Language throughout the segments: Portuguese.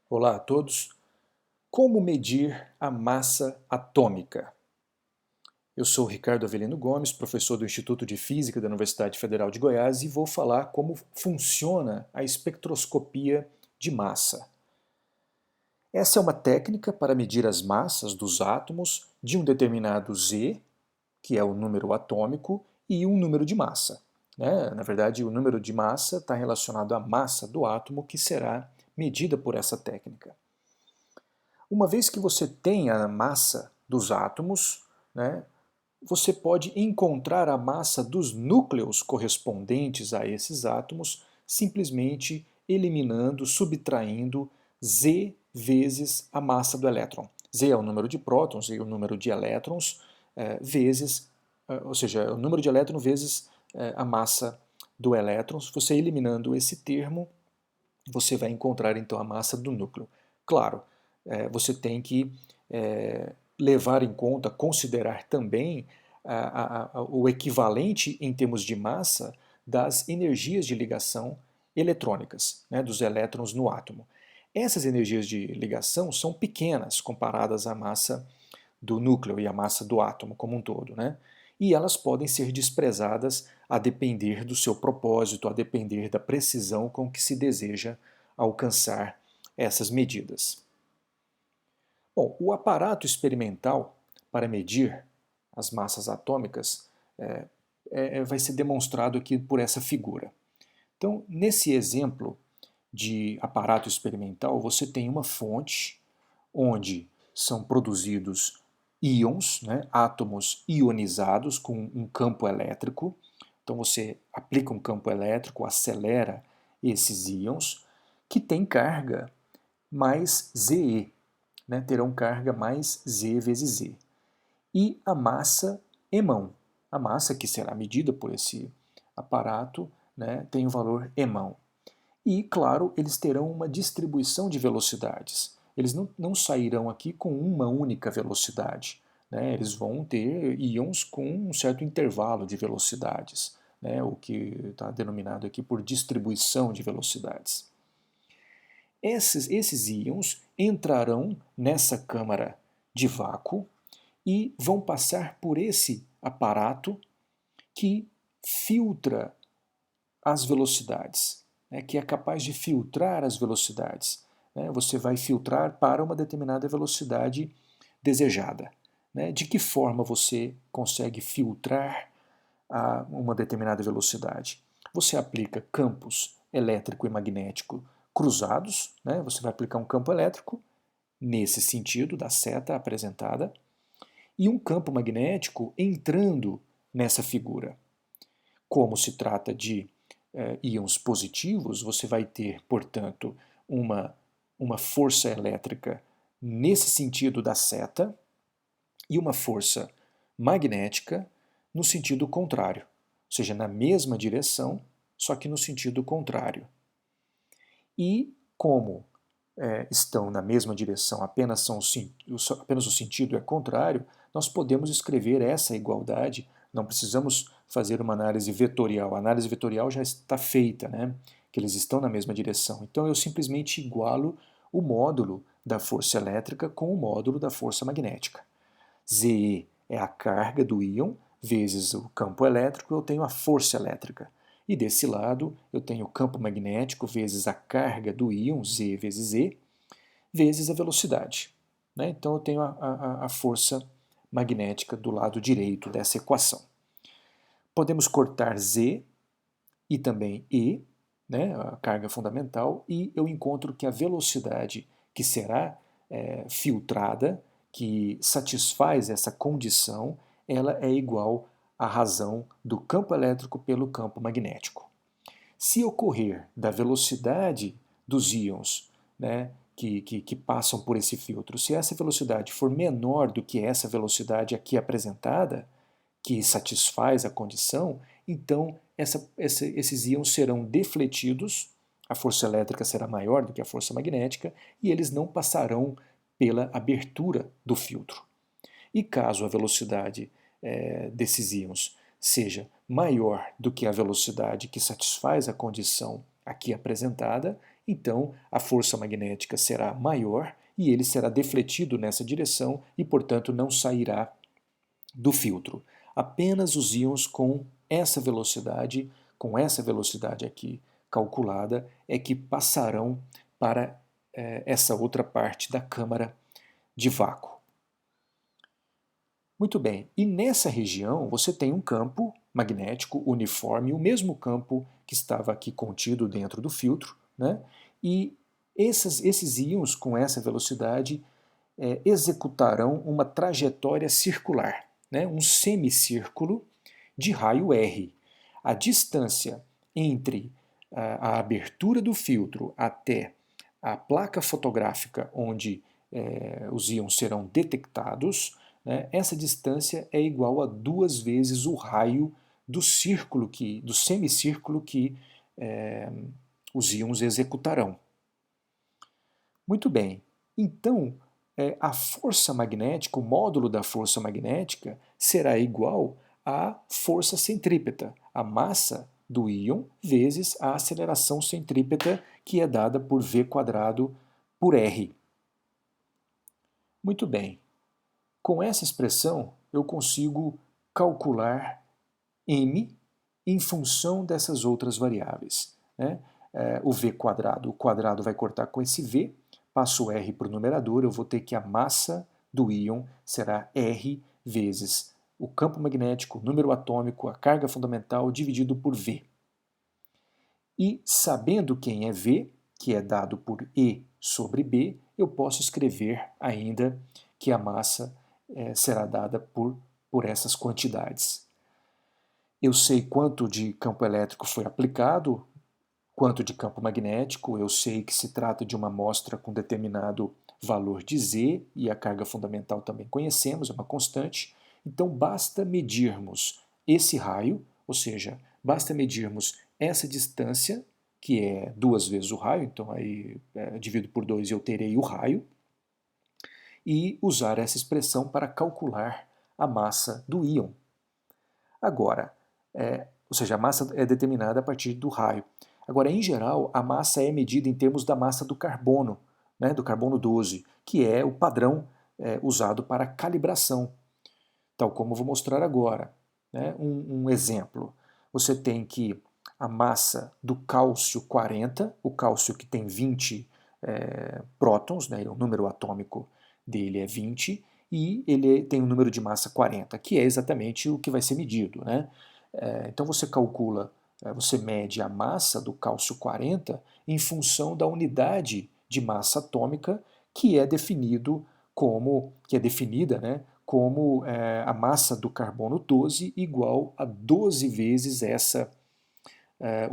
Olá a todos. Como medir a massa atômica? Eu sou Ricardo Avelino Gomes, professor do Instituto de Física da Universidade Federal de Goiás e vou falar como funciona a espectroscopia de massa. Essa é uma técnica para medir as massas dos átomos de um determinado Z, que é o número atômico, e um número de massa, né? Na verdade, o número de massa está relacionado à massa do átomo, que será medida por essa técnica. Uma vez que você tem a massa dos átomos, né, você pode encontrar a massa dos núcleos correspondentes a esses átomos simplesmente eliminando, subtraindo Z vezes a massa do elétron. Z é o número de prótons e o número de elétrons vezes, ou seja, o número de elétrons vezes a massa do elétron. Você eliminando esse termo, você vai encontrar então a massa do núcleo. Claro, você tem que levar em conta, considerar também o equivalente em termos de massa das energias de ligação eletrônicas, né, dos elétrons no átomo. Essas energias de ligação são pequenas comparadas à massa do núcleo e à massa do átomo como um todo, né? E elas podem ser desprezadas a depender do seu propósito, a depender da precisão com que se deseja alcançar essas medidas. Bom, o aparato experimental para medir as massas atômicas vai ser demonstrado aqui por essa figura. Então, nesse exemplo de aparato experimental, você tem uma fonte onde são produzidos íons, né, átomos ionizados com um campo elétrico. Então você aplica um campo elétrico, acelera esses íons, que tem carga mais Ze, né, terão carga mais Z vezes Z. E a massa emão, a massa que será medida por esse aparato, né, tem o valor emão. E, claro, eles terão uma distribuição de velocidades. Eles não sairão aqui com uma única velocidade, né? Eles vão ter íons com um certo intervalo de velocidades, né? O que está denominado aqui por distribuição de velocidades. Esses íons entrarão nessa câmara de vácuo e vão passar por esse aparato que filtra as velocidades, né, que é capaz de filtrar as velocidades. Né? Você vai filtrar para uma determinada velocidade desejada. Né? De que forma você consegue filtrar a uma determinada velocidade? Você aplica campos elétrico e magnético cruzados, né? Você vai aplicar um campo elétrico nesse sentido da seta apresentada e um campo magnético entrando nessa figura. Como se trata de íons positivos, você vai ter, portanto, uma força elétrica nesse sentido da seta e uma força magnética no sentido contrário, ou seja, na mesma direção, só que no sentido contrário. E como estão na mesma direção, apenas o sentido é contrário, nós podemos escrever essa igualdade, não precisamos fazer uma análise vetorial. A análise vetorial já está feita, né? Que eles estão na mesma direção. Então eu simplesmente igualo o módulo da força elétrica com o módulo da força magnética. Ze é a carga do íon vezes o campo elétrico, eu tenho a força elétrica. E desse lado, eu tenho o campo magnético vezes a carga do íon, Z vezes E, vezes a velocidade. Né? Então eu tenho a força magnética do lado direito dessa equação. Podemos cortar Z e também E, né, a carga fundamental, e eu encontro que a velocidade que será filtrada, que satisfaz essa condição, ela é igual à razão do campo elétrico pelo campo magnético. Se ocorrer da velocidade dos íons, né, que passam por esse filtro, se essa velocidade for menor do que essa velocidade aqui apresentada, que satisfaz a condição, então esses íons serão defletidos, a força elétrica será maior do que a força magnética e eles não passarão pela abertura do filtro. E caso a velocidade desses íons seja maior do que a velocidade que satisfaz a condição aqui apresentada, então a força magnética será maior e ele será defletido nessa direção e, portanto, não sairá do filtro. Apenas os íons com essa velocidade aqui calculada, é que passarão para essa outra parte da câmara de vácuo. Muito bem, e nessa região você tem um campo magnético uniforme, o mesmo campo que estava aqui contido dentro do filtro, né? E esses íons com essa velocidade executarão uma trajetória circular, né? Um semicírculo de raio R. A distância entre a abertura do filtro até a placa fotográfica onde os íons serão detectados, né, essa distância é igual a 2 vezes o raio do círculo do semicírculo que os íons executarão. Muito bem, então a força magnética, o módulo da força magnética será igual à força centrípeta, a massa do íon vezes a aceleração centrípeta, que é dada por v² por r. Muito bem, com essa expressão eu consigo calcular m em função dessas outras variáveis, né? O v², o quadrado vai cortar com esse v, passo r para o numerador, eu vou ter que a massa do íon será r vezes o campo magnético, o número atômico, a carga fundamental dividido por v. E sabendo quem é v, que é dado por E sobre B, eu posso escrever ainda que a massa será dada por essas quantidades. Eu sei quanto de campo elétrico foi aplicado, quanto de campo magnético, eu sei que se trata de uma amostra com determinado valor de Z, e a carga fundamental também conhecemos, é uma constante. Então basta medirmos esse raio, ou seja, basta medirmos essa distância, que é 2 vezes o raio, então aí divido por 2 e eu terei o raio, e usar essa expressão para calcular a massa do íon. Agora, ou seja, a massa é determinada a partir do raio. Agora, em geral, a massa é medida em termos da massa do carbono, né, do carbono 12, que é o padrão usado para calibração, tal como eu vou mostrar agora. Né? Um exemplo, você tem que a massa do cálcio 40, o cálcio que tem 20 prótons, né, o número atômico dele é 20, e ele tem um número de massa 40, que é exatamente o que vai ser medido. Né? Então você calcula, você mede a massa do cálcio 40 em função da unidade de massa atômica que é definida, né, como a massa do carbono 12 igual a 12 vezes essa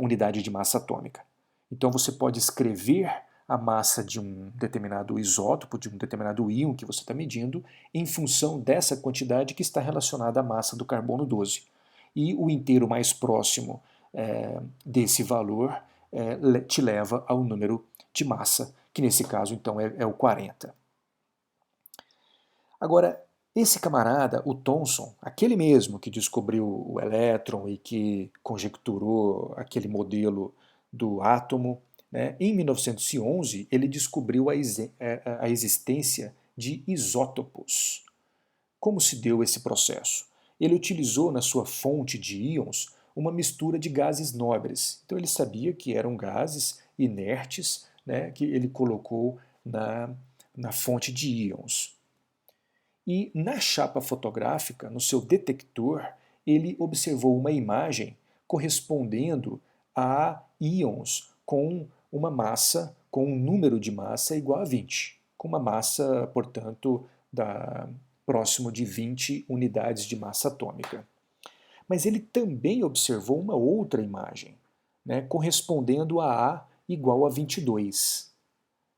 unidade de massa atômica. Então você pode escrever a massa de um determinado isótopo, de um determinado íon que você está medindo, em função dessa quantidade que está relacionada à massa do carbono 12. E o inteiro mais próximo desse valor te leva ao número de massa, que nesse caso então é o 40. Agora, esse camarada, o Thomson, aquele mesmo que descobriu o elétron e que conjecturou aquele modelo do átomo, né, em 1911 ele descobriu a existência de isótopos. Como se deu esse processo? Ele utilizou na sua fonte de íons uma mistura de gases nobres. Então ele sabia que eram gases inertes, né, que ele colocou na fonte de íons. E na chapa fotográfica, no seu detector, ele observou uma imagem correspondendo a íons com uma massa, com um número de massa igual a 20, com uma massa, portanto, próximo de 20 unidades de massa atômica. Mas ele também observou uma outra imagem, né, correspondendo a A igual a 22.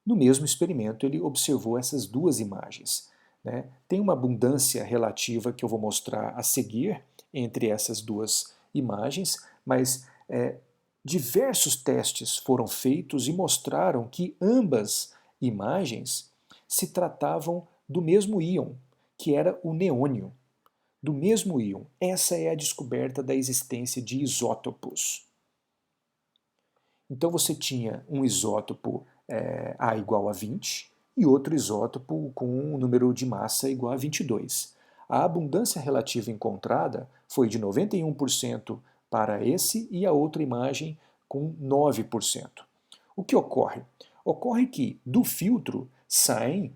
No mesmo experimento, ele observou essas duas imagens. Né? Tem uma abundância relativa que eu vou mostrar a seguir entre essas duas imagens, mas diversos testes foram feitos e mostraram que ambas imagens se tratavam do mesmo íon, que era o neônio. Do mesmo íon. Essa é a descoberta da existência de isótopos. Então você tinha um isótopo A igual a 20 e outro isótopo com um número de massa igual a 22. A abundância relativa encontrada foi de 91% para esse e a outra imagem com 9%. O que ocorre? Ocorre que do filtro saem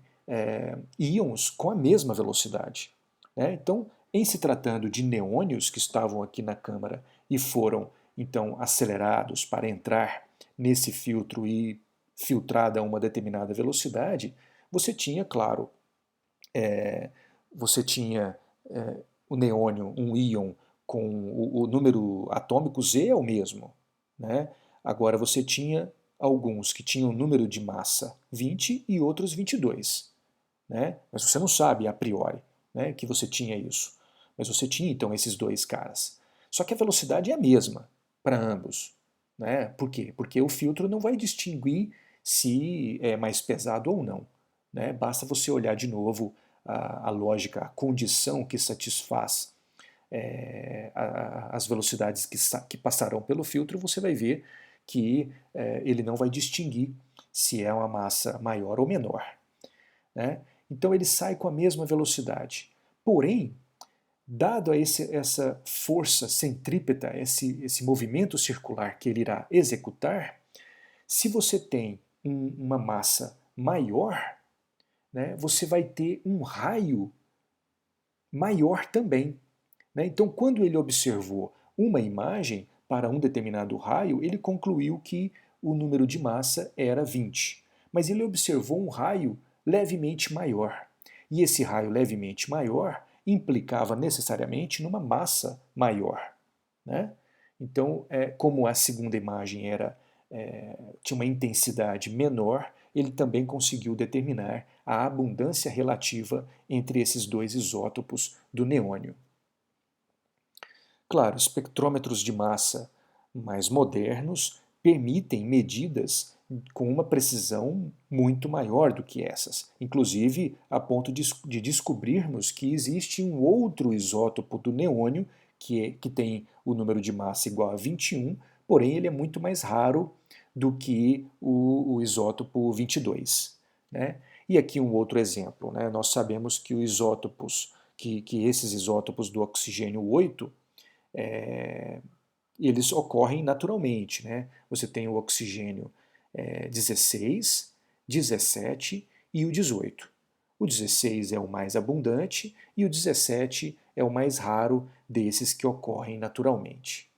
íons com a mesma velocidade. Né? Então, em se tratando de neônios que estavam aqui na câmara e foram então acelerados para entrar nesse filtro e filtrada a uma determinada velocidade, você tinha, claro, você tinha o neônio, um íon com o número atômico Z é o mesmo. Né? Agora você tinha alguns que tinham número de massa 20 e outros 22. Né? Mas você não sabe a priori, né, que você tinha isso. Mas você tinha então esses dois caras. Só que a velocidade é a mesma para ambos. Né? Por quê? Porque o filtro não vai distinguir se é mais pesado ou não. Né? Basta você olhar de novo a lógica, a condição que satisfaz as velocidades que passarão pelo filtro, você vai ver que ele não vai distinguir se é uma massa maior ou menor. Né? Então ele sai com a mesma velocidade. Porém, dado a essa força centrípeta, esse movimento circular que ele irá executar, se você tem uma massa maior, né, você vai ter um raio maior também. Né? Então, quando ele observou uma imagem para um determinado raio, ele concluiu que o número de massa era 20. Mas ele observou um raio levemente maior. E esse raio levemente maior implicava necessariamente numa massa maior. Né? Então, como a segunda imagem tinha uma intensidade menor, ele também conseguiu determinar a abundância relativa entre esses dois isótopos do neônio. Claro, espectrômetros de massa mais modernos permitem medidas com uma precisão muito maior do que essas, inclusive a ponto de descobrirmos que existe um outro isótopo do neônio que tem o número de massa igual a 21, porém ele é muito mais raro do que o isótopo 22. Né? E aqui um outro exemplo, né? Nós sabemos que que esses isótopos do oxigênio 8 eles ocorrem naturalmente. Né? Você tem o oxigênio 16, 17 e o 18. O 16 é o mais abundante e o 17 é o mais raro desses que ocorrem naturalmente.